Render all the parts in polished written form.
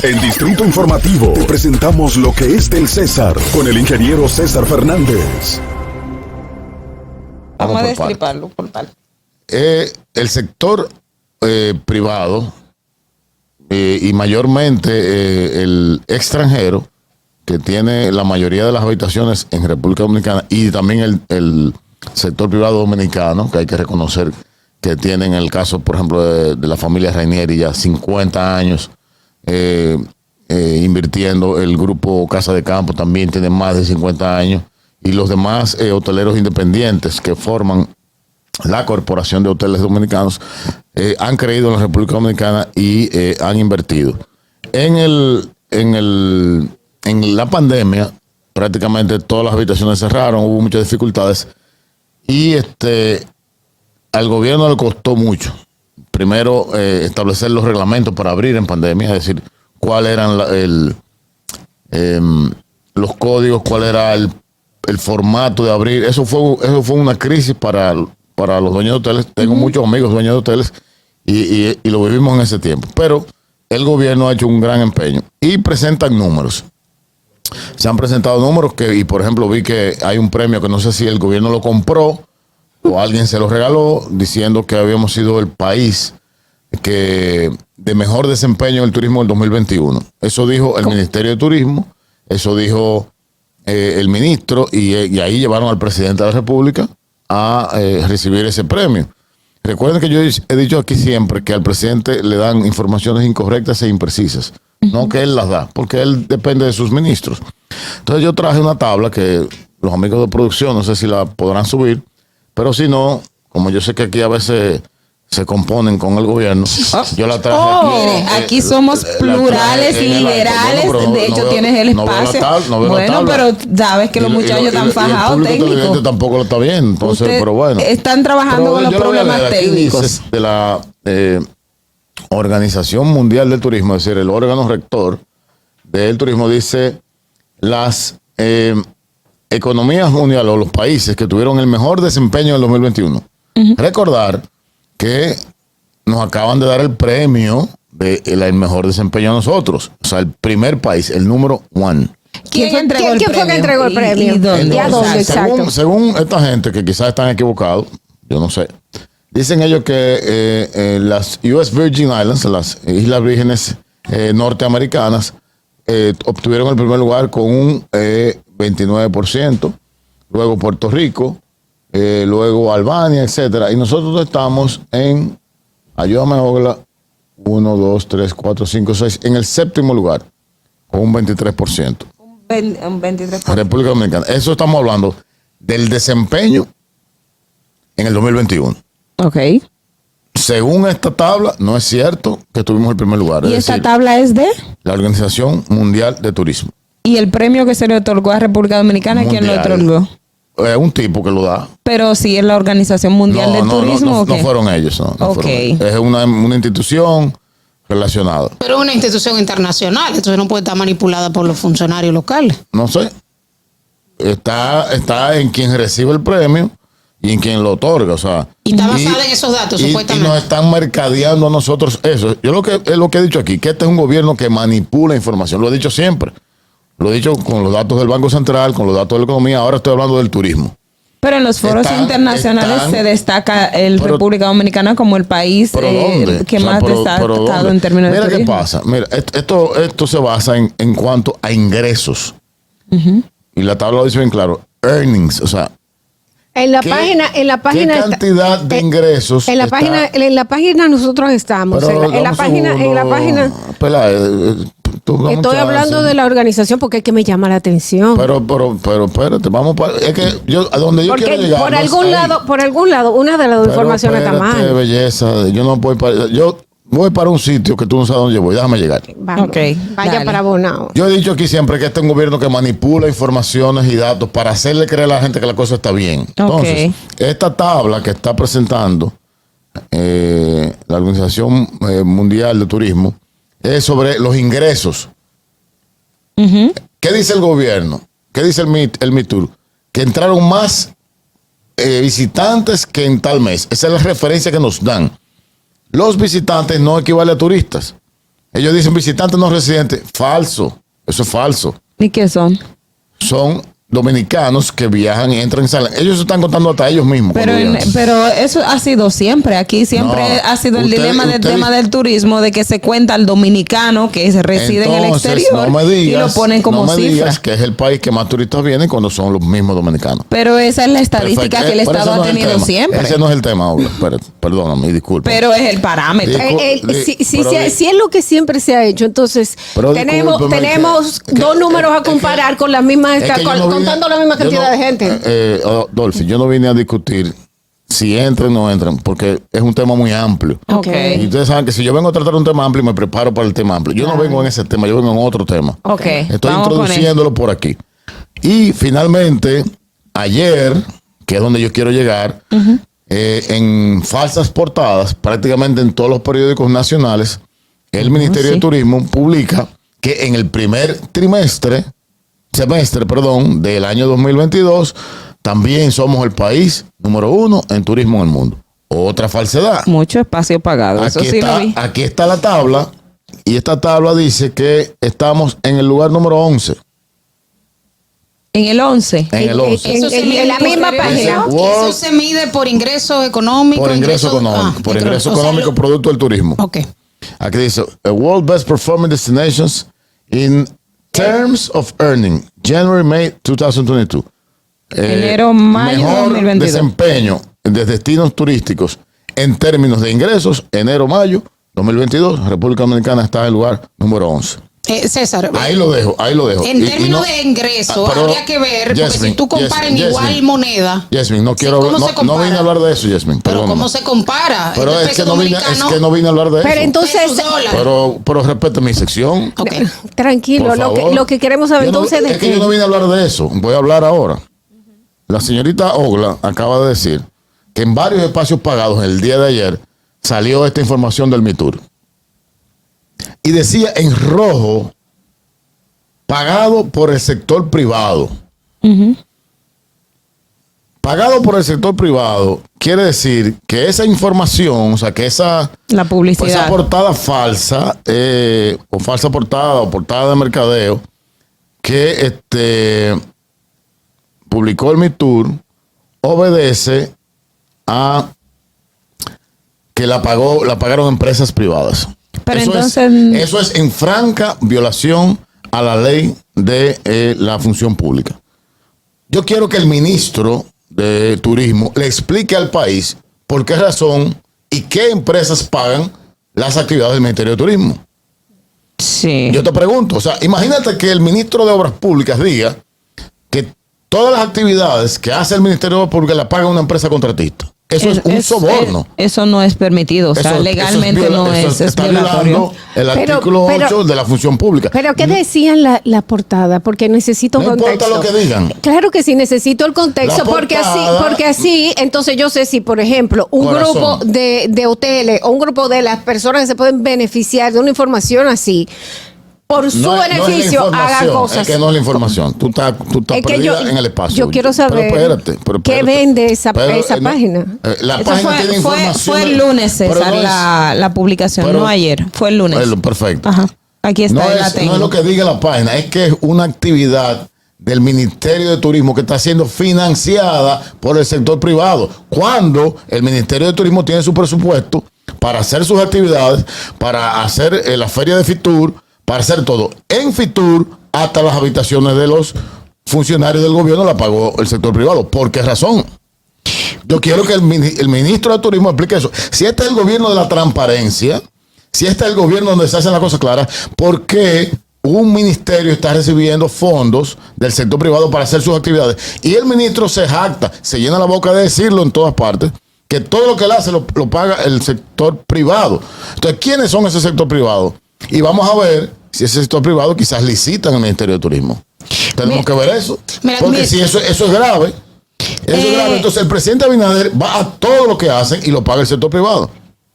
En Distrito Informativo te presentamos lo que es del César con el ingeniero César Fernández. Vamos a destriparlo por tal. El sector privado y mayormente el extranjero, que tiene la mayoría de las habitaciones en República Dominicana, y también el sector privado dominicano, que hay que reconocer que tienen el caso, por ejemplo, de la familia Rainieri, ya 50 años invirtiendo. El grupo Casa de Campo también tiene más de 50 años, y los demás hoteleros independientes que forman la Corporación de Hoteles Dominicanos han creído en la República Dominicana y han invertido. En la pandemia, prácticamente todas las habitaciones cerraron, hubo muchas dificultades, y al gobierno le costó mucho, primero, establecer los reglamentos para abrir en pandemia, es decir, cuáles eran los códigos, cuál era el formato de abrir. Eso fue una crisis para los dueños de hoteles. Tengo muchos amigos dueños de hoteles y lo vivimos en ese tiempo. Pero el gobierno ha hecho un gran empeño y presentan números. Se han presentado números y por ejemplo, vi que hay un premio que no sé si el gobierno lo compró o alguien se lo regaló, diciendo que habíamos sido el país de mejor desempeño en el turismo del 2021. Eso dijo el Ministerio de Turismo, eso dijo el ministro, y ahí llevaron al presidente de la República a recibir ese premio. Recuerden que yo he dicho aquí siempre que al presidente le dan informaciones incorrectas e imprecisas, no que él las da, porque él depende de sus ministros. Entonces yo traje una tabla que los amigos de producción, no sé si la podrán subir, pero si no, como yo sé que aquí a veces se componen con el gobierno, yo la traje aquí. Mire, aquí somos plurales y liberales. De hecho, tienes el espacio. Bueno, pero sabes que los muchachos están fajados técnicos. Tampoco lo está bien. Entonces, pero bueno. Están trabajando con los problemas técnicos. De la Organización Mundial del Turismo, es decir, el órgano rector del turismo, dice las economías mundiales o los países que tuvieron el mejor desempeño en el 2021. Recordar que nos acaban de dar el premio del mejor desempeño a nosotros. O sea, el primer país, el número one. ¿Quién fue que entregó el premio? ¿Y dónde? ¿A dónde? Exacto. Según esta gente, que quizás están equivocados, yo no sé, dicen ellos que las US Virgin Islands, las Islas Vírgenes norteamericanas, obtuvieron el primer lugar con un 29%, luego Puerto Rico, luego Albania, etcétera, y nosotros estamos ayúdame, Ogla, 1, 2, 3, 4, 5, 6, en el séptimo lugar, con un 23%. Un 23%. República Dominicana. Eso estamos hablando del desempeño en el 2021. Ok. Según esta tabla, no es cierto que tuvimos el primer lugar. ¿Y esta tabla es de? La Organización Mundial de Turismo. ¿Y el premio que se le otorgó a República Dominicana, quién lo otorgó? Un tipo que lo da. Pero sí es la Organización Mundial del Turismo. No fueron ellos. No okay. Fueron ellos. Es una institución relacionada. Pero es una institución internacional, entonces no puede estar manipulada por los funcionarios locales. No sé. Está en quien recibe el premio y en quien lo otorga. O sea, y está basada en esos datos, supuestamente. Y nos están mercadeando a nosotros eso. Yo lo que he dicho aquí, que este es un gobierno que manipula información. Lo he dicho siempre. Lo he dicho con los datos del Banco Central, con los datos de la economía. Ahora estoy hablando del turismo. Pero en los foros internacionales se destaca República Dominicana como el país que más destacado en términos de turismo. Mira qué pasa. Mira, esto se basa en cuanto a ingresos. Y la tabla lo dice bien claro. Earnings, o sea. En la página ¿qué cantidad de ingresos? En la página nosotros estamos. En la página. Estoy hablando de la organización porque es que me llama la atención. Pero espérate, vamos para. Es que a donde yo quiero llegar. Por algún lado, una de las informaciones está mal. Belleza, yo no voy para. Yo voy para un sitio que tú no sabes dónde yo voy. Déjame llegar. Vamos, vaya para Bonao. Yo he dicho aquí siempre que este es un gobierno que manipula informaciones y datos para hacerle creer a la gente que la cosa está bien. Entonces, esta tabla que está presentando la Organización Mundial de Turismo es sobre los ingresos. ¿Qué dice el gobierno? ¿Qué dice el MITUR? Que entraron más visitantes que en tal mes. Esa es la referencia que nos dan. Los visitantes no equivale a turistas. Ellos dicen visitantes no residentes. Falso. Eso es falso. ¿Y qué son? Son dominicanos que viajan y entran y salen. Ellos se están contando hasta ellos mismos. Pero eso ha sido siempre. Aquí siempre ha sido el dilema del tema del turismo, de que se cuenta al dominicano que se reside en el exterior y lo ponen como cifra. Digas que es el país que más turistas vienen cuando son los mismos dominicanos. Pero esa es la estadística que el Estado ha tenido siempre. Ese no es el tema, Obla. Perdóname, disculpa. Pero es el parámetro. Si es lo que siempre se ha hecho, entonces tenemos dos números a comparar con las mismas contando la misma cantidad de gente. Dolphy, yo no vine a discutir si entran o no entran, porque es un tema muy amplio. Okay. Y ustedes saben que si yo vengo a tratar un tema amplio, me preparo para el tema amplio. Yo no vengo en ese tema, yo vengo en otro tema. Estoy introduciéndolo por aquí. Y finalmente, ayer, que es donde yo quiero llegar, en falsas portadas, prácticamente en todos los periódicos nacionales, el Ministerio de Turismo publica que en el primer semestre del año 2022, también somos el país número 1 en turismo en el mundo. Otra falsedad. Mucho espacio pagado. Eso sí lo vi. Aquí está la tabla, y esta tabla dice que estamos en el lugar número 11. En el 11. En el 11. En la misma página. Eso se mide por ingreso económico. Por ingreso económico, producto del turismo. Ok. Aquí dice, World Best Performing Destinations in Terms of Earning, January-May 2022. Enero-mayo mejor 2022. Desempeño de destinos turísticos en términos de ingresos, enero-mayo 2022, República Dominicana está en el lugar número 11. César, ahí lo dejo. En términos de ingreso, habría que ver, porque si tú comparas en igual moneda. Yasmin, no vine a hablar de eso, Yasmin. Pero ¿cómo se compara? Pero es que no vine a hablar de eso. Pero entonces, pero respete mi sección. Okay. Tranquilo, lo que queremos saber entonces es que yo no vine a hablar de eso. Voy a hablar ahora. La señorita Ogla acaba de decir que en varios espacios pagados el día de ayer salió esta información del MITUR. Y decía en rojo, pagado por el sector privado. Pagado por el sector privado quiere decir que esa información, o sea, que la publicidad, esa portada falsa, o falsa portada, o portada de mercadeo, que publicó el MITUR, obedece a que la pagaron empresas privadas. Pero eso es en franca violación a la ley de la función pública. Yo quiero que el ministro de Turismo le explique al país por qué razón y qué empresas pagan las actividades del Ministerio de Turismo. Sí. Yo te pregunto, o sea, imagínate que el ministro de Obras Públicas diga que todas las actividades que hace el Ministerio de Obras Públicas las paga una empresa contratista. Eso es un soborno. Eso no es permitido. O sea, legalmente es violatorio. El artículo 8 de la función pública. Pero ¿qué decían la portada? Porque necesito contexto. No importa lo que digan. Claro que sí, necesito el contexto. Porque así, entonces yo sé si, por ejemplo, un grupo de hoteles o un grupo de las personas que se pueden beneficiar de una información así, por su beneficio hagan cosas. Es que no es la información. Tú estás perdida en el espacio. Yo quiero saber qué vende esa página. La página tiene información. Fue el lunes, César, la publicación, no ayer. Fue el lunes. Perfecto. Ajá. Aquí está. No es lo que diga la página, es que es una actividad del Ministerio de Turismo que está siendo financiada por el sector privado. Cuando el Ministerio de Turismo tiene su presupuesto para hacer sus actividades, para hacer la feria de Fitur, para hacer todo. En Fitur, hasta las habitaciones de los funcionarios del gobierno la pagó el sector privado. ¿Por qué razón? Yo quiero que el ministro de Turismo explique eso. Si este es el gobierno de la transparencia, si este es el gobierno donde se hacen las cosas claras, ¿por qué un ministerio está recibiendo fondos del sector privado para hacer sus actividades? Y el ministro se jacta, se llena la boca de decirlo en todas partes, que todo lo que él hace lo paga el sector privado. Entonces, ¿quiénes son ese sector privado? Y vamos a ver si ese sector privado quizás licita en el Ministerio de Turismo. Tenemos que ver eso. Porque si eso es grave, entonces el presidente Abinader va a todo lo que hacen y lo paga el sector privado.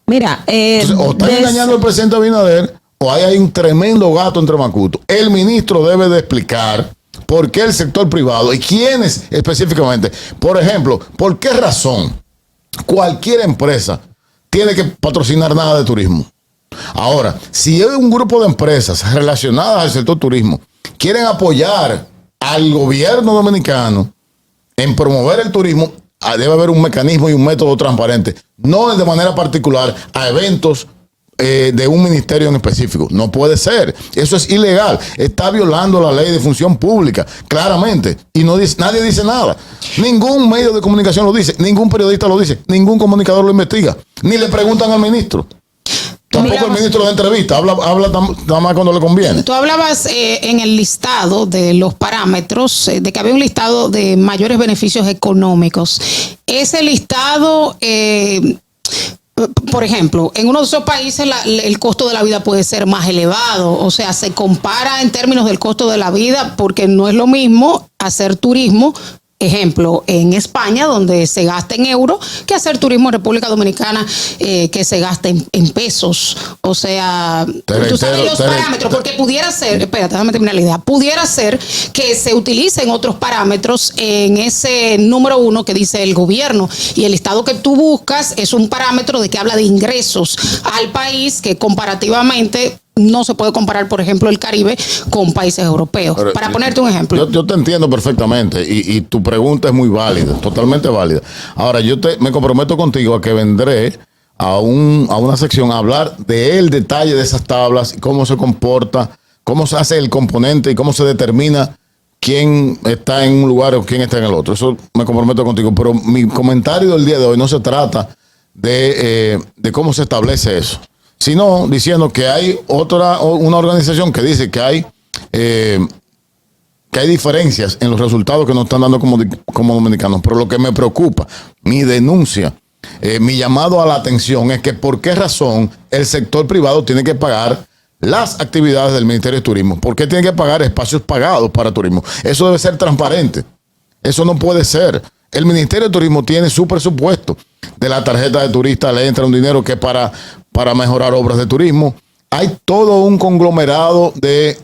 Mira, entonces, o están engañando al presidente Abinader o hay un tremendo gato entre macutos. El ministro debe de explicar por qué el sector privado y quiénes específicamente. Por ejemplo, ¿por qué razón cualquier empresa tiene que patrocinar nada de turismo? Ahora, si hay un grupo de empresas relacionadas al sector turismo quieren apoyar al gobierno dominicano en promover el turismo, debe haber un mecanismo y un método transparente, no de manera particular a eventos de un ministerio en específico. No puede ser. Eso es ilegal. Está violando la ley de función pública, claramente. Y nadie dice nada. Ningún medio de comunicación lo dice, ningún periodista lo dice, ningún comunicador lo investiga, ni le preguntan al ministro. Tampoco el ministro de entrevista, habla nada más cuando le conviene. Tú hablabas en el listado de los parámetros, de que había un listado de mayores beneficios económicos. Ese listado, por ejemplo, en uno de esos países el costo de la vida puede ser más elevado. O sea, se compara en términos del costo de la vida porque no es lo mismo hacer turismo, ejemplo, en España, donde se gasta en euros, que hacer turismo en República Dominicana, que se gasta en pesos. O sea, tú sabes los parámetros, porque pudiera ser, espérate, déjame terminar la idea, pudiera ser que se utilicen otros parámetros en ese número 1 que dice el gobierno, y el listado que tú buscas es un parámetro de que habla de ingresos al país, que comparativamente no se puede comparar, por ejemplo, el Caribe con países europeos. Pero, para ponerte un ejemplo. Yo te entiendo perfectamente y tu pregunta es muy válida, totalmente válida. Ahora, me comprometo contigo a que vendré a una sección a hablar del detalle de esas tablas, cómo se comporta, cómo se hace el componente y cómo se determina quién está en un lugar o quién está en el otro. Eso me comprometo contigo. Pero mi comentario del día de hoy no se trata de cómo se establece eso, sino diciendo que hay una organización que dice que hay diferencias en los resultados que nos están dando como dominicanos. Pero lo que me preocupa, mi denuncia, mi llamado a la atención es que por qué razón el sector privado tiene que pagar las actividades del Ministerio de Turismo. ¿Por qué tiene que pagar espacios pagados para turismo? Eso debe ser transparente. Eso no puede ser. El Ministerio de Turismo tiene su presupuesto. De la tarjeta de turista le entra un dinero que es para mejorar obras de turismo. Hay todo un conglomerado de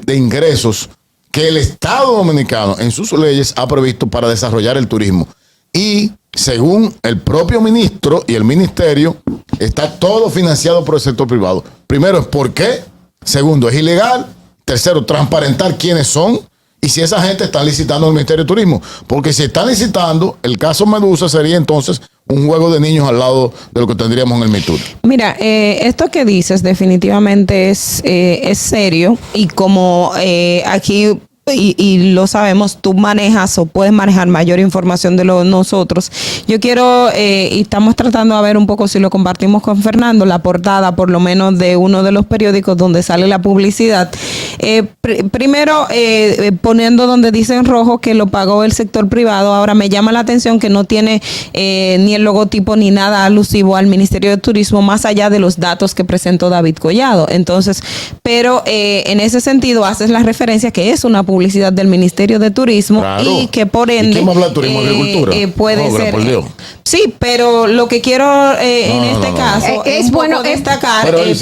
ingresos que el Estado Dominicano en sus leyes ha previsto para desarrollar el turismo. Y según el propio ministro y el ministerio, está todo financiado por el sector privado. Primero es por qué. Segundo, es ilegal. Tercero, transparentar quiénes son. Y si esa gente está licitando el Ministerio de Turismo. Porque si están licitando, el caso Medusa sería entonces un juego de niños al lado de lo que tendríamos en el MITUR. Mira, esto que dices definitivamente es serio. Y como aquí... Y lo sabemos, tú manejas o puedes manejar mayor información de lo de nosotros. Yo quiero, y estamos tratando de ver un poco si lo compartimos con Fernando, la portada por lo menos de uno de los periódicos donde sale la publicidad. Primero, poniendo donde dice en rojo que lo pagó el sector privado. Ahora me llama la atención que no tiene ni el logotipo ni nada alusivo al Ministerio de Turismo, más allá de los datos que presentó David Collado. Entonces, pero en ese sentido haces la referencia que es una publicidad del Ministerio de Turismo, claro, y que por ende... ¿Y quién habla de turismo y agricultura? Puede ser... sí, pero lo que quiero en este caso es bueno destacar, porque él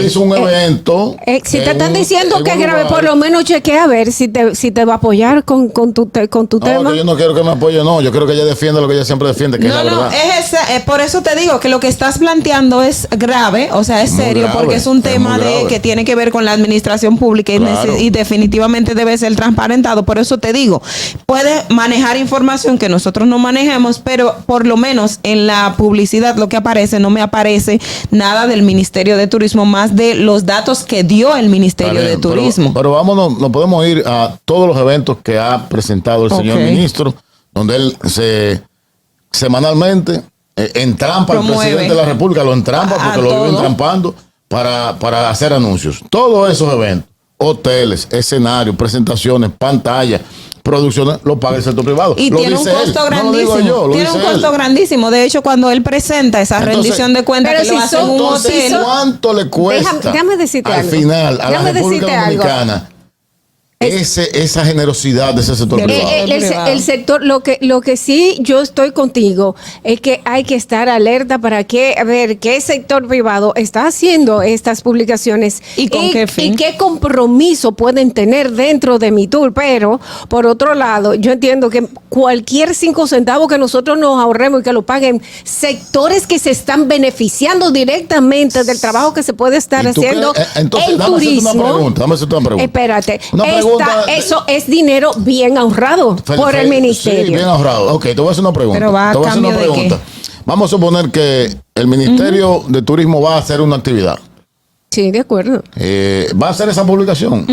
hizo un evento. Si te están diciendo que es grave, por lo menos chequea a ver si te va a apoyar con tu tema. Que yo no quiero que me apoye, no. Yo quiero que ella defienda lo que ella siempre defiende, que es la verdad. Por eso te digo que lo que estás planteando es grave, o sea, es serio, porque es un tema que tiene que ver con la administración pública, claro, y definitivamente debe ser transparentado. Por eso te digo, puede manejar información que nosotros no manejemos, pero por lo menos en la publicidad lo que aparece, no me aparece nada del Ministerio de Turismo, más de los datos que dio el Ministerio de Turismo. Pero vámonos, nos podemos ir a todos los eventos que ha presentado el señor ministro, donde él semanalmente entrampa al presidente de la República, lo entrampa porque lo vive entrampando para hacer anuncios. Todos esos eventos, hoteles, escenarios, presentaciones, pantallas, producciones, lo paga el sector privado. Y tiene un costo grandísimo. Tiene un costo grandísimo. De hecho, cuando él presenta esa rendición de cuentas que lo hace en un hotel, ¿cuánto le cuesta déjame decirte al algo. final a la República Dominicana esa generosidad de ese sector privado. El sector, lo que sí yo estoy contigo es que hay que estar alerta para ver qué sector privado está haciendo estas publicaciones y con qué fin y qué compromiso pueden tener dentro de MeToo. Pero por otro lado, yo entiendo que cualquier 5 centavos que nosotros nos ahorremos y que lo paguen sectores que se están beneficiando directamente del trabajo que se puede estar haciendo entonces, en turismo. Dame hacerte una pregunta. Espérate. Pregunta, eso es dinero bien ahorrado por el ministerio. Sí, bien ahorrado. Ok, te voy a hacer una pregunta. Pero va a cambio de qué. Vamos a suponer que el Ministerio de Turismo va a hacer una actividad. Sí, de acuerdo. Va a hacer esa publicación.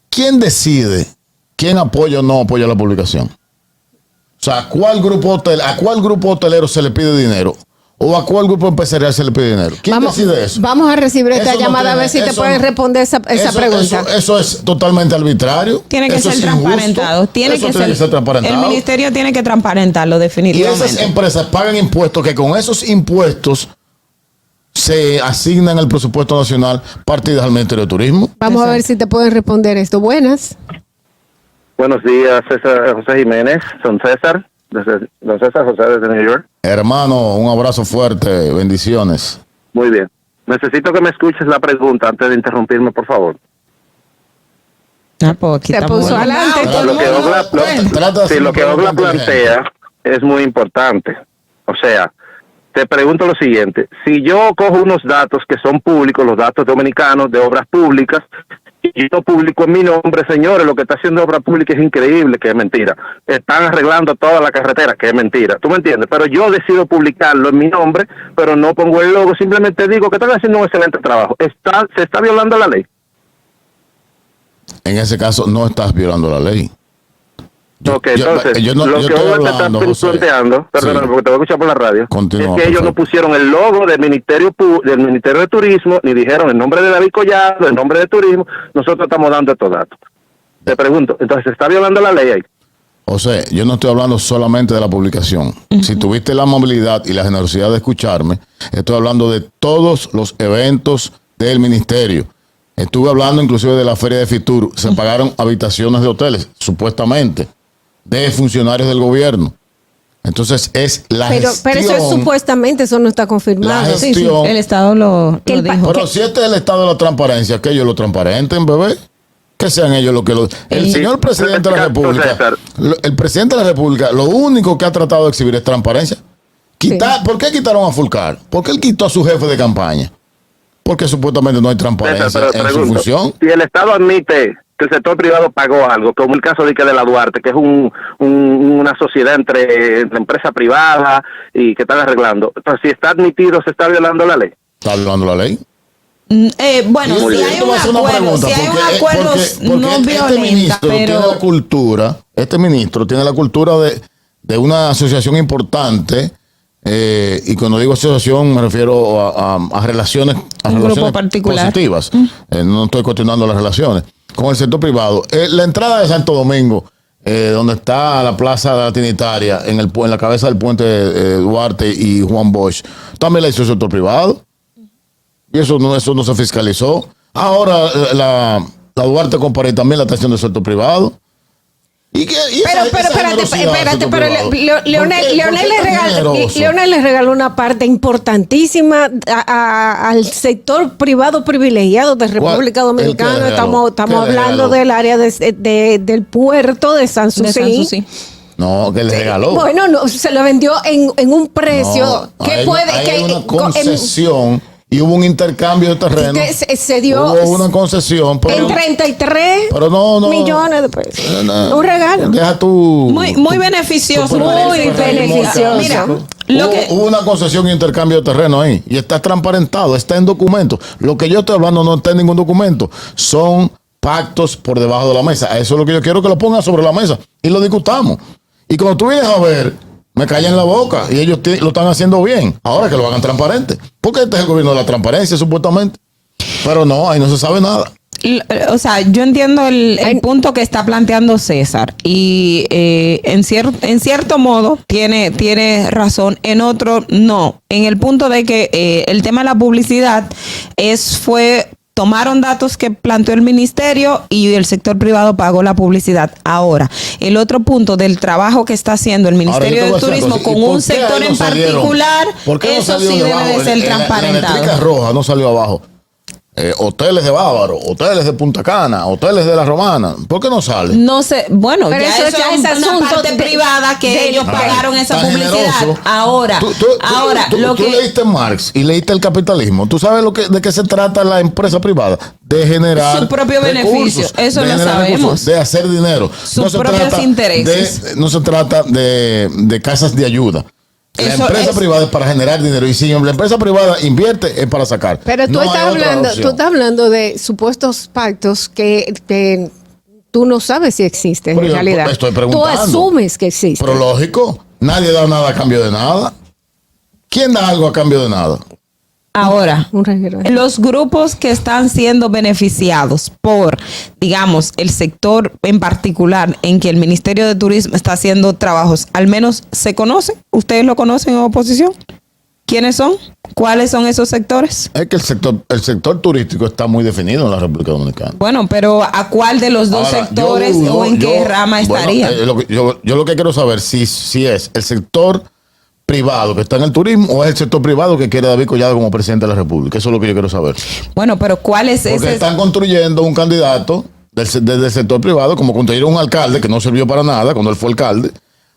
¿Quién decide quién apoya o no apoya la publicación? O sea, ¿a cuál grupo hotelero se le pide dinero? ¿O a cuál grupo empresarial se le pide dinero? ¿Quién decide eso? Vamos a recibir esta llamada a ver si te pueden responder esa pregunta. Eso es totalmente arbitrario. Tiene que ser transparentado. Tiene que ser transparentado. El ministerio tiene que transparentarlo definitivamente. Y esas empresas pagan impuestos que con esos impuestos se asignan al presupuesto nacional partidas al Ministerio de Turismo. Vamos a ver si te pueden responder esto. Buenas. Buenos días, José Jiménez. Son César. Don César José desde New York. Hermano, un abrazo fuerte, bendiciones. Muy bien. Necesito que me escuches la pregunta antes de interrumpirme, por favor. Te puso adelante. Lo que Ogla plantea es muy importante. O sea, te pregunto lo siguiente. Si yo cojo unos datos que son públicos, los datos dominicanos de obras públicas, y yo publico en mi nombre, señores, lo que está haciendo obra pública es increíble, que es mentira. Están arreglando toda la carretera, que es mentira. ¿Tú me entiendes? Pero yo decido publicarlo en mi nombre, pero no pongo el logo, simplemente digo que están haciendo un excelente trabajo. ¿Se está violando la ley? En ese caso, no estás violando la ley. Lo que Ogla te está planteando, perdóname, porque te voy a escuchar por la radio, es que ellos no pusieron el logo del Ministerio de Turismo, ni dijeron el nombre de David Collado, el nombre de Turismo. Nosotros estamos dando estos datos. Te pregunto, entonces, ¿se está violando la ley ahí? O sea, yo no estoy hablando solamente de la publicación. Si tuviste la amabilidad y la generosidad de escucharme, estoy hablando de todos los eventos del ministerio. Estuve hablando inclusive de la feria de Fitur. Se pagaron habitaciones de hoteles, supuestamente, de funcionarios del gobierno. Entonces es la gestión. Pero eso es supuestamente, eso no está confirmado. La gestión, sí, el Estado lo dijo. Pero si este es el Estado de la transparencia, que ellos lo transparenten, bebé. Que sean ellos los que lo... El señor presidente de la República, el presidente de la República, lo único que ha tratado de exhibir es transparencia. ¿Por qué quitaron a Fulcar? ¿Por qué él quitó a su jefe de campaña? Porque supuestamente no hay transparencia en su función. Si el Estado admite que el sector privado pagó algo, como el caso de la Duarte, que es una sociedad entre empresa privada y que están arreglando. Entonces, si está admitido, ¿se está violando la ley? ¿Está violando la ley? Bueno, si hay un acuerdo, no violenta, pero... Este ministro tiene la cultura de una asociación importante, y cuando digo asociación me refiero a relaciones, grupo particular positivas. No estoy cuestionando las relaciones con el sector privado. La entrada de Santo Domingo, donde está la Plaza de la Trinitaria, en la cabeza del puente Duarte y Juan Bosch, también la hizo el sector privado. Y eso no se fiscalizó. Ahora la Duarte Comparé también la está haciendo el sector privado. Pero Leonel le regaló una parte importantísima al sector privado privilegiado de República Dominicana. Estamos hablando del área del puerto de Sanssouci. No, que le regaló. Bueno, no, se lo vendió en un precio hay una concesión. Y hubo un intercambio de terreno. Se dio. Hubo una concesión. En 33 millones de pesos. Un regalo. Deja tu. Muy beneficioso. Muy beneficioso. Mira, hubo una concesión y intercambio de terreno ahí. Y está transparentado, está en documentos. Lo que yo estoy hablando no está en ningún documento. Son pactos por debajo de la mesa. Eso es lo que yo quiero que lo pongan sobre la mesa y lo discutamos. Y cuando tú vienes a ver, me callan la boca y ellos lo están haciendo bien. Ahora que lo hagan transparente. Porque este es el gobierno de la transparencia, supuestamente. Pero no, ahí no se sabe nada. O sea, yo entiendo el punto que está planteando César. Y en cierto modo tiene razón. En otro, no. En el punto de que el tema de la publicidad fue tomaron datos que planteó el ministerio y el sector privado pagó la publicidad. Ahora, el otro punto del trabajo que está haciendo el Ministerio de Turismo con un sector en particular, eso sí debe de ser transparentado. La eléctrica roja no salió abajo. Hoteles de Bávaro, hoteles de Punta Cana, hoteles de La Romana. ¿Por qué no sale? No sé, bueno, pero ya eso es una una parte privada que ellos pagaron esa publicidad. Generoso. Ahora, tú leíste Marx y leíste el capitalismo. ¿Tú sabes de qué se trata la empresa privada? De generar su propio beneficio. Eso lo sabemos. De hacer dinero. Sus propios intereses. No se trata de casas de ayuda. La empresa privada es para generar dinero y si la empresa privada invierte es para sacar. Pero tú estás hablando de supuestos pactos que tú no sabes si existen en realidad. Estoy preguntando. Tú asumes que existen. Pero lógico, nadie da nada a cambio de nada. ¿Quién da algo a cambio de nada? Ahora, los grupos que están siendo beneficiados por, digamos, el sector en particular en que el Ministerio de Turismo está haciendo trabajos, al menos se conocen. ¿Ustedes lo conocen en oposición? ¿Quiénes son? ¿Cuáles son esos sectores? Es que el sector turístico está muy definido en la República Dominicana. Bueno, pero ¿a cuál de los dos sectores o en qué rama estaría? Yo lo que quiero saber si es el sector privado que está en el turismo o es el sector privado que quiere a David Collado como presidente de la República. Eso es lo que yo quiero saber. Bueno, pero ¿cuál es ese? Porque están construyendo un candidato desde el sector privado, como construyeron un alcalde que no sirvió para nada cuando él fue alcalde.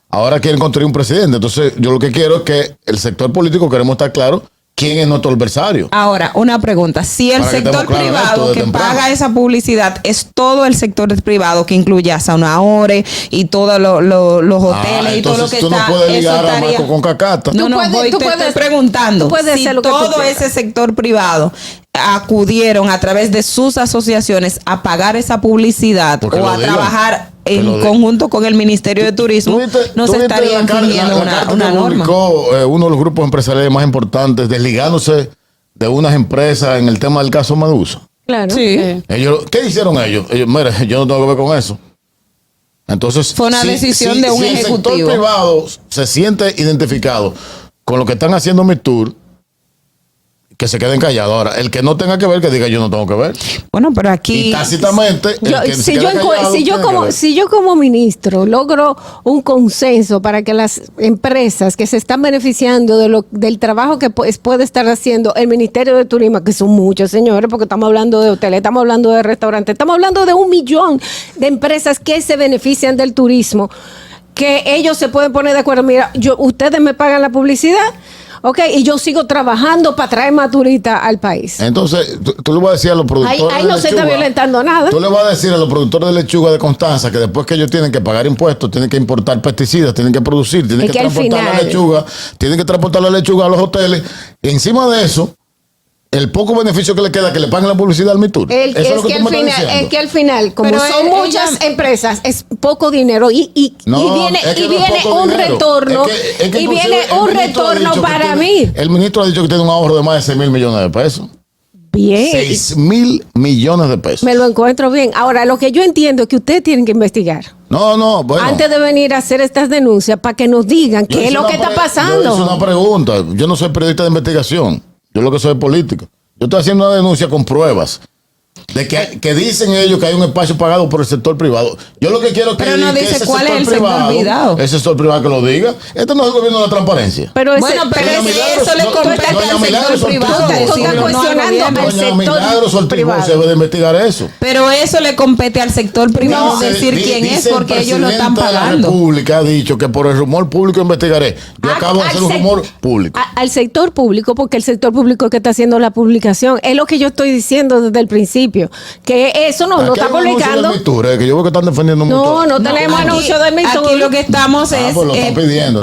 Ahora quieren construir un presidente. Entonces, yo lo que quiero es que el sector político queremos estar claro quién es nuestro adversario. Ahora, una pregunta. Si el sector privado que paga esa publicidad es todo el sector privado que incluye a Saunaore y todos los hoteles y todo lo que tú está, no puedes ligar eso estaría... a Marco con Cacata. No, te estoy preguntando si todo ese sector privado acudieron a través de sus asociaciones a pagar esa publicidad o a trabajar en conjunto con el Ministerio de Turismo, no se estaría infringiendo una norma. Uno de los grupos empresariales más importantes desligándose de unas empresas en el tema del caso Medusa. Claro. Sí. ¿Qué hicieron ellos? Mira, yo no tengo que ver con eso. Entonces, fue una decisión de un ejecutivo. Si el sector privado se siente identificado con lo que están haciendo Mitur, que se queden callados. Ahora, el que no tenga que ver, que diga yo no tengo que ver. Bueno, pero aquí... Y tácitamente, si yo como ministro logro un consenso para que las empresas que se están beneficiando del trabajo que puede estar haciendo el Ministerio de Turismo, que son muchos, señores, porque estamos hablando de hoteles, estamos hablando de restaurantes, estamos hablando de 1 millón de empresas que se benefician del turismo, que ellos se pueden poner de acuerdo. Mira, ustedes me pagan la publicidad, ok, y yo sigo trabajando para traer más turistas al país. Entonces, tú le vas a decir a los productores ahí no se está violentando nada. Tú le vas a decir a los productores de lechuga de Constanza que después que ellos tienen que pagar impuestos, tienen que importar pesticidas, tienen que producir, tienen que transportar la lechuga, tienen que transportar la lechuga a los hoteles. Y encima de eso, el poco beneficio que le queda que le paguen la publicidad al Mitur. Es que al final, como pero son muchas empresas, es poco dinero y viene un retorno. Y viene un retorno para mí. El ministro ha dicho que tiene un ahorro de más de 6.000 millones de pesos. Bien. 6.000 millones de pesos. Me lo encuentro bien. Ahora, lo que yo entiendo es que ustedes tienen que investigar. Bueno. Antes de venir a hacer estas denuncias, para que nos digan qué es lo que está pasando. Yo hice una pregunta. Yo no soy periodista de investigación. Yo lo que soy es político. Yo estoy haciendo una denuncia con pruebas de que dicen ellos que hay un espacio pagado por el sector privado. Yo lo que quiero que pero no dice cuál es el sector privado. Ese sector privado que lo diga. Esto no es el gobierno de la transparencia. Pero eso le compete al sector privado. Doña Milagros Ortiz se debe de investigar eso. Pero eso le compete al sector privado decir quién es porque ellos lo están pagando. La República ha dicho que por el rumor público investigaré. Yo acabo de hacer un rumor público. Al sector público, porque el sector público es que está haciendo la publicación. Es lo que yo estoy diciendo desde el principio. Que eso no está publicando. Que yo veo que están defendiendo mucho. No tenemos anuncio del Mitur. Aquí lo que estamos es. Pues lo están pidiendo,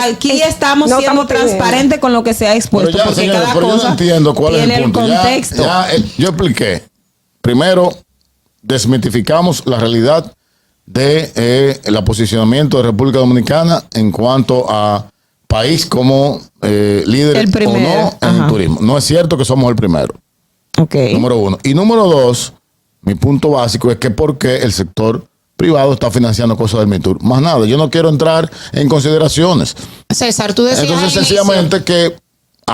aquí estamos siendo transparentes con lo que se ha expuesto. Pero porque señores, cada cosa yo no entiendo cuál tiene es el punto. contexto. Yo expliqué. Primero, desmitificamos la realidad de el posicionamiento de República Dominicana en cuanto a país como líder o no en el turismo. No es cierto que somos el primero. Okay. Número 1. Y número 2, mi punto básico es que por qué el sector privado está financiando cosas del Mitur. Más nada, yo no quiero entrar en consideraciones. César, tú decías. Entonces, sencillamente que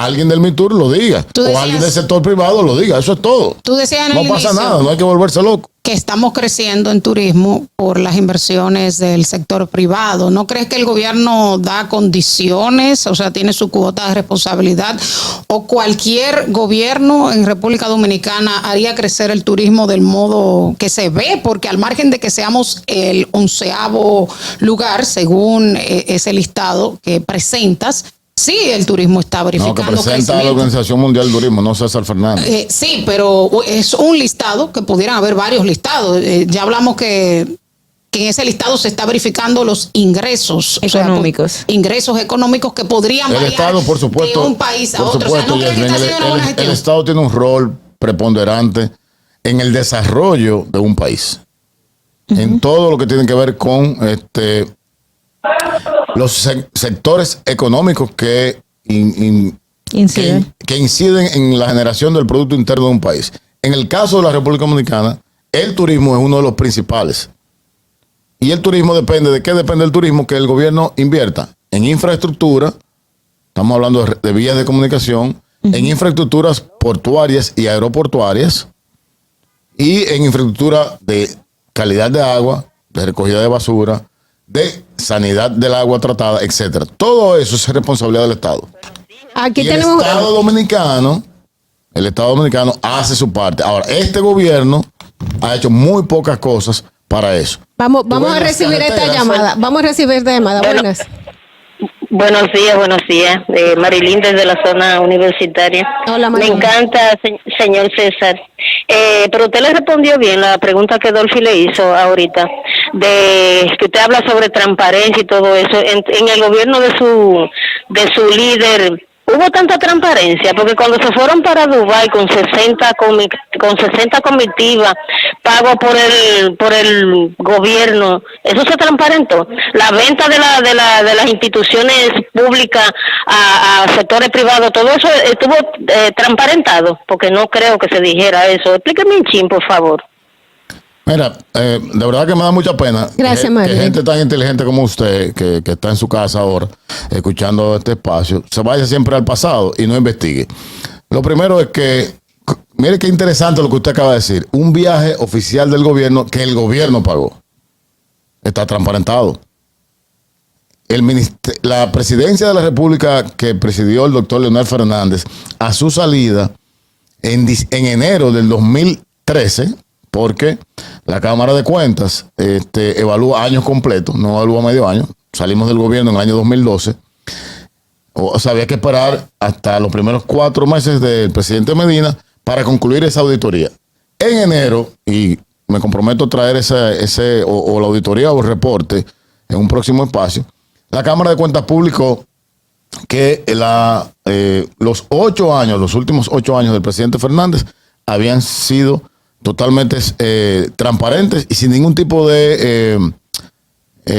alguien del MITUR lo diga. O alguien del sector privado lo diga. Eso es todo. Tú decías no pasa nada, no hay que volverse loco. Que estamos creciendo en turismo por las inversiones del sector privado. ¿No crees que el gobierno da condiciones, o sea, tiene su cuota de responsabilidad, o cualquier gobierno en República Dominicana haría crecer el turismo del modo que se ve? Porque al margen de que seamos el 11º lugar, según ese listado que presentas, sí, el turismo está verificando. No, que presenta la Organización Mundial del Turismo, no César Fernández. Sí, pero es un listado que pudieran haber varios listados. Ya hablamos que en ese listado se está verificando los ingresos económicos. O sea, ingresos económicos que podrían variar Estado, por supuesto, de un país a otro. Supuesto, o sea, ¿no crees que el Estado tiene un rol preponderante en el desarrollo de un país. En todo lo que tiene que ver con los sectores económicos que inciden en la generación del Producto Interno de un país. En el caso de la República Dominicana, el turismo es uno de los principales. Y el turismo depende, ¿de qué depende el turismo? Que el gobierno invierta en infraestructura, estamos hablando de vías de comunicación, en infraestructuras portuarias y aeroportuarias, y en infraestructura de calidad de agua, de recogida de basura, de sanidad del agua tratada, etcétera. Todo eso es responsabilidad del Estado. Aquí y tenemos el Estado dominicano hace su parte. Ahora, este gobierno ha hecho muy pocas cosas para eso. Vamos a recibir esta llamada. Vamos a recibir esta llamada. Buenas. Buenos días. Marilyn desde la zona universitaria. Hola, me encanta, señor César. Pero usted le respondió bien la pregunta que Dolphy le hizo ahorita, de que usted habla sobre transparencia y todo eso. En el gobierno de su líder, ¿hubo tanta transparencia? Porque cuando se fueron para Dubái con 60 comitivas pago por el gobierno, eso se transparentó. La venta de las instituciones públicas a sectores privados, todo eso estuvo transparentado, porque no creo que se dijera eso. Explíqueme un chin, por favor. Mira, de verdad que me da mucha pena. Gracias, que gente tan inteligente como usted, que está en su casa ahora, escuchando este espacio, se vaya siempre al pasado y no investigue. Lo primero es que, mire qué interesante lo que usted acaba de decir. Un viaje oficial del gobierno que el gobierno pagó. Está transparentado. La presidencia de la República que presidió el doctor Leonel Fernández, a su salida en enero del 2013, porque la Cámara de Cuentas evalúa años completos, no evalúa medio año. Salimos del gobierno en el año 2012. O sea, había que esperar hasta los primeros 4 meses del presidente Medina para concluir esa auditoría. En enero, y me comprometo a traer la auditoría o el reporte en un próximo espacio, la Cámara de Cuentas publicó que los últimos 8 años del presidente Fernández habían sido totalmente transparentes y sin ningún tipo de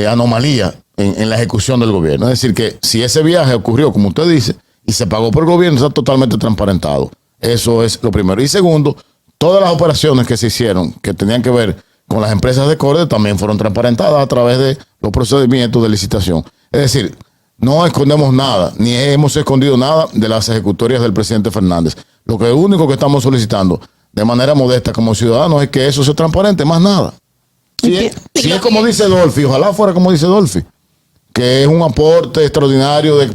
anomalía en la ejecución del gobierno. Es decir, que si ese viaje ocurrió, como usted dice, y se pagó por el gobierno, está totalmente transparentado. Eso es lo primero. Y segundo, todas las operaciones que se hicieron, que tenían que ver con las empresas de corte, también fueron transparentadas a través de los procedimientos de licitación. Es decir, no escondemos nada, ni hemos escondido nada de las ejecutorias del presidente Fernández. Lo único que estamos solicitando de manera modesta como ciudadanos es que eso sea transparente, más nada. Si es como dice Dolphy, ojalá fuera como dice Dolphy, que es un aporte extraordinario de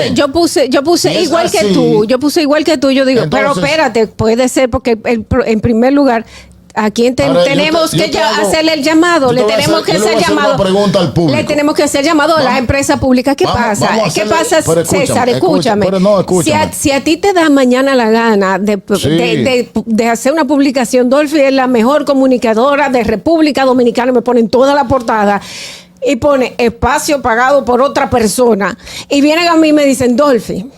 yo puse igual que tú. Yo puse igual que tú. Yo digo, entonces, pero espérate, puede ser porque en primer lugar, ¿a quién tenemos que hacerle el llamado? Le tenemos que hacer llamado. Le tenemos que hacer llamado a las empresas públicas. ¿Qué pasa? ¿Qué pasa, César? Escúchame. Si a ti te da mañana la gana de hacer una publicación, Dolphy es la mejor comunicadora de República Dominicana, me ponen toda la portada y pone espacio pagado por otra persona. Y vienen a mí y me dicen, Dolphy,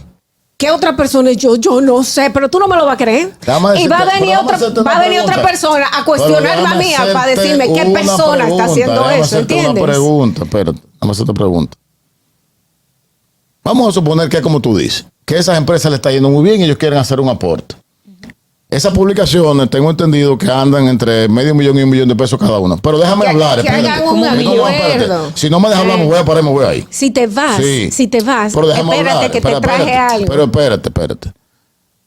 ¿qué otra persona? Yo no sé, pero tú no me lo vas a creer. Y va a venir otra persona a cuestionarme a mí, para decirme qué persona está haciendo eso, ¿entiendes? Una pregunta, espérate, vamos a hacer otra pregunta. Vamos a suponer que es como tú dices, que esas empresas le está yendo muy bien y ellos quieren hacer un aporte. Esas publicaciones, tengo entendido que andan entre medio millón y $1 millón de pesos cada una. Pero déjame hablar. Que hagan un acuerdo. Si no me dejas hablar, me voy a parar y me voy ahí. Si te vas, Pero déjame espérate hablar. que te traje algo. Pero espérate.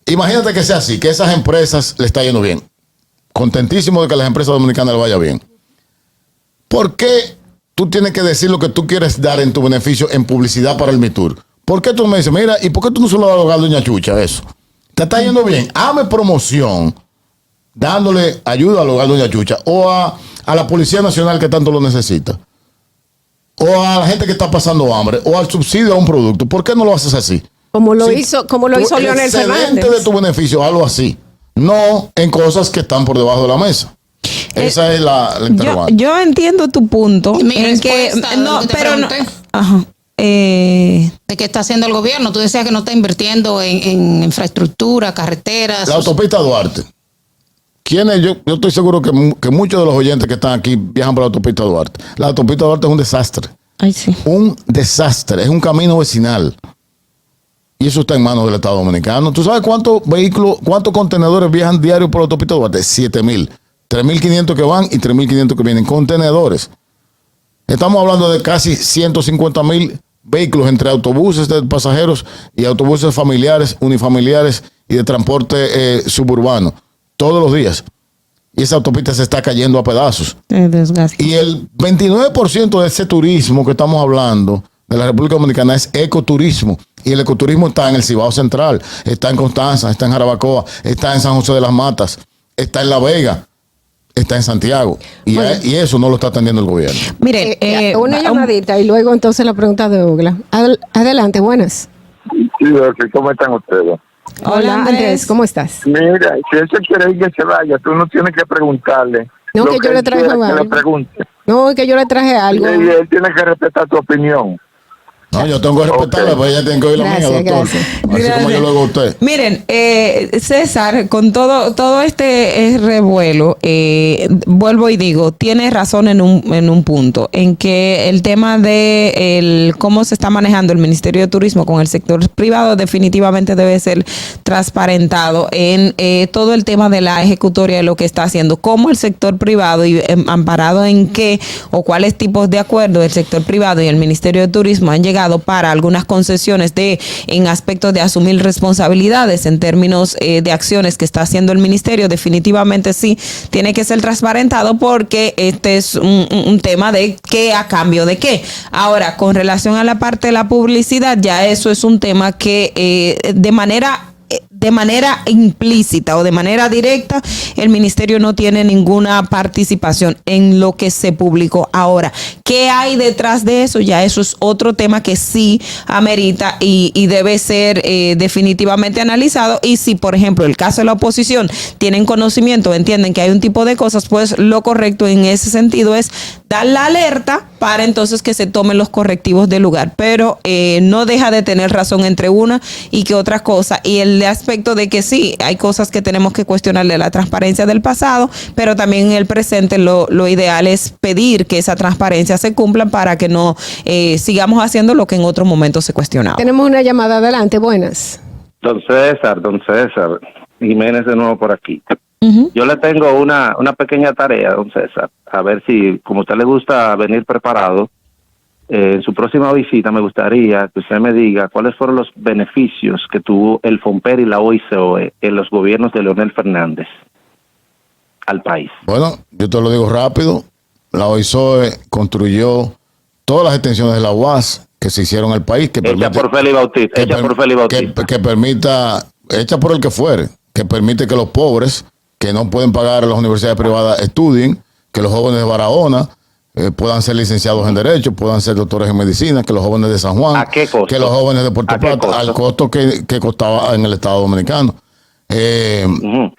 Imagínate que sea así, que esas empresas le está yendo bien. Contentísimo de que a las empresas dominicanas le vaya bien. ¿Por qué tú tienes que decir lo que tú quieres dar en tu beneficio en publicidad para el MITUR? ¿Por qué tú me dices, mira, ¿y por qué tú no se lo das a Doña Chucha eso? ¿Te está yendo bien? Hazme promoción dándole ayuda al hogar Doña Chucha o a la Policía Nacional que tanto lo necesita o a la gente que está pasando hambre o al subsidio a un producto. ¿Por qué no lo haces así? Como lo hizo Leonel Fernández. De tu beneficio, hazlo así. No en cosas que están por debajo de la mesa. Esa es la interrogante. Yo entiendo tu punto. En que no, pero no. Ajá. ¿De qué está haciendo el gobierno? Tú decías que no está invirtiendo en infraestructura, carreteras. La autopista Duarte. ¿Quiénes? Yo estoy seguro que muchos de los oyentes que están aquí viajan por la autopista Duarte. La autopista Duarte es un desastre. Ay, sí. Un desastre. Es un camino vecinal. Y eso está en manos del Estado Dominicano. ¿Tú sabes cuántos contenedores viajan diarios por la autopista Duarte? 7,000. 3,500 que van y 3,500 que vienen. Contenedores. Estamos hablando de casi 150,000 vehículos entre autobuses de pasajeros y autobuses familiares, unifamiliares y de transporte suburbano. Todos los días. Y esa autopista se está cayendo a pedazos. Y el 29% de ese turismo que estamos hablando de la República Dominicana es ecoturismo. Y el ecoturismo está en el Cibao Central, está en Constanza, está en Jarabacoa, está en San José de las Matas, está en La Vega, está en Santiago. Y eso no lo está atendiendo el gobierno. Miren, una llamadita y luego entonces la pregunta de Ogla. Adelante, buenas. Sí, ¿cómo están ustedes? Hola, Andrés, ¿cómo estás? Mira, si él se quiere ir que se vaya, tú no tienes que preguntarle. No, que yo le traje algo. No, que yo le traje algo. Y él tiene que respetar tu opinión. No, yo tengo que respetarla, pues ella tiene que oír la mía, doctor. Así como yo lo hago a usted. Miren, César, con todo este revuelo, vuelvo y digo, tiene razón en un punto, en que el tema de cómo se está manejando el Ministerio de Turismo con el sector privado definitivamente debe ser transparentado en todo el tema de la ejecutoria de lo que está haciendo, cómo el sector privado y amparado en qué o cuáles tipos de acuerdos el sector privado y el Ministerio de Turismo han llegado para algunas concesiones en aspectos de asumir responsabilidades en términos de acciones que está haciendo el ministerio. Definitivamente sí tiene que ser transparentado porque este es un tema de qué a cambio de qué. Ahora, con relación a la parte de la publicidad, ya eso es un tema que de manera implícita o de manera directa, el ministerio no tiene ninguna participación en lo que se publicó. Ahora, ¿qué hay detrás de eso? Ya eso es otro tema que sí amerita y debe ser definitivamente analizado. Y si, por ejemplo, el caso de la oposición tienen conocimiento, entienden que hay un tipo de cosas, pues lo correcto en ese sentido es dar la alerta para entonces que se tomen los correctivos del lugar. Pero no deja de tener razón entre una y que otra cosa. Y el aspecto de que sí, hay cosas que tenemos que cuestionar de la transparencia del pasado, pero también en el presente lo ideal es pedir que esa transparencia se cumpla para que no sigamos haciendo lo que en otros momentos se cuestionaba. Tenemos una llamada, adelante, buenas. Don César Jiménez de nuevo por aquí. Uh-huh. Yo le tengo una pequeña tarea, don César, a ver si, como a usted le gusta venir preparado, en su próxima visita me gustaría que usted me diga cuáles fueron los beneficios que tuvo el FOMPER y la OICOE en los gobiernos de Leonel Fernández al país. Bueno, yo te lo digo rápido. La OICOE construyó todas las extensiones de la UAS que se hicieron al país. Hecha por Félix Bautista. Que permita, hecha por el que fuere, que permite que los pobres que no pueden pagar a las universidades privadas estudien, que los jóvenes de Barahona puedan ser licenciados en Derecho, puedan ser doctores en Medicina, que los jóvenes de San Juan, ¿a qué costo? Que los jóvenes de Puerto Plata, al costo que costaba en el Estado Dominicano. Uh-huh.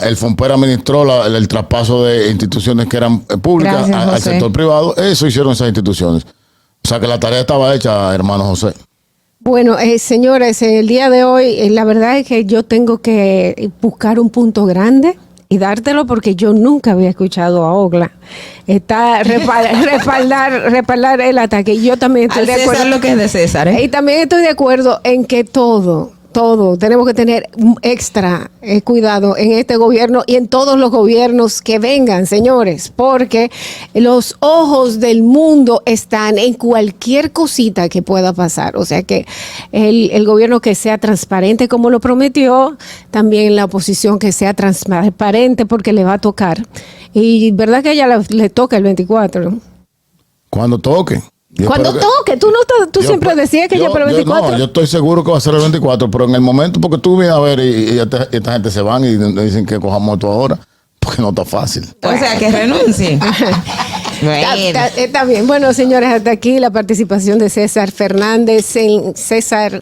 El FOMPER administró el traspaso de instituciones que eran públicas al sector privado. Eso hicieron esas instituciones. O sea que la tarea estaba hecha, hermano José. Bueno, señores, el día de hoy, la verdad es que yo tengo que buscar un punto grande y dártelo porque yo nunca había escuchado a Ogla. Está respaldar el ataque. Yo también estoy de acuerdo. César lo que es de César, Y también estoy de acuerdo en que todo todo. Tenemos que tener extra cuidado en este gobierno y en todos los gobiernos que vengan, señores, porque los ojos del mundo están en cualquier cosita que pueda pasar. O sea que el gobierno que sea transparente como lo prometió, también la oposición que sea transparente porque le va a tocar. Y verdad que a ella le toca el 24, ¿no? Cuando toque. Cuando toque, tú siempre decías que ya para el 24. Yo estoy seguro que va a ser el 24, pero en el momento, porque tú vienes a ver y esta gente se van y dicen que cojamos esto ahora, porque no está fácil. O sea, que renuncien. Está bien. Bueno, señores, hasta aquí la participación de César Fernández en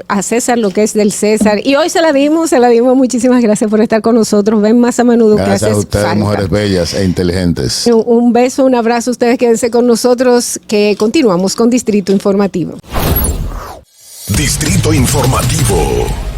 a César lo que es del César. Y hoy se la dimos. Muchísimas gracias por estar con nosotros. Ven más a menudo que haces Gracias a ustedes, falta. mujeres bellas e inteligentes. Un beso, un abrazo. Ustedes quédense con nosotros que continuamos con Distrito Informativo. Distrito Informativo.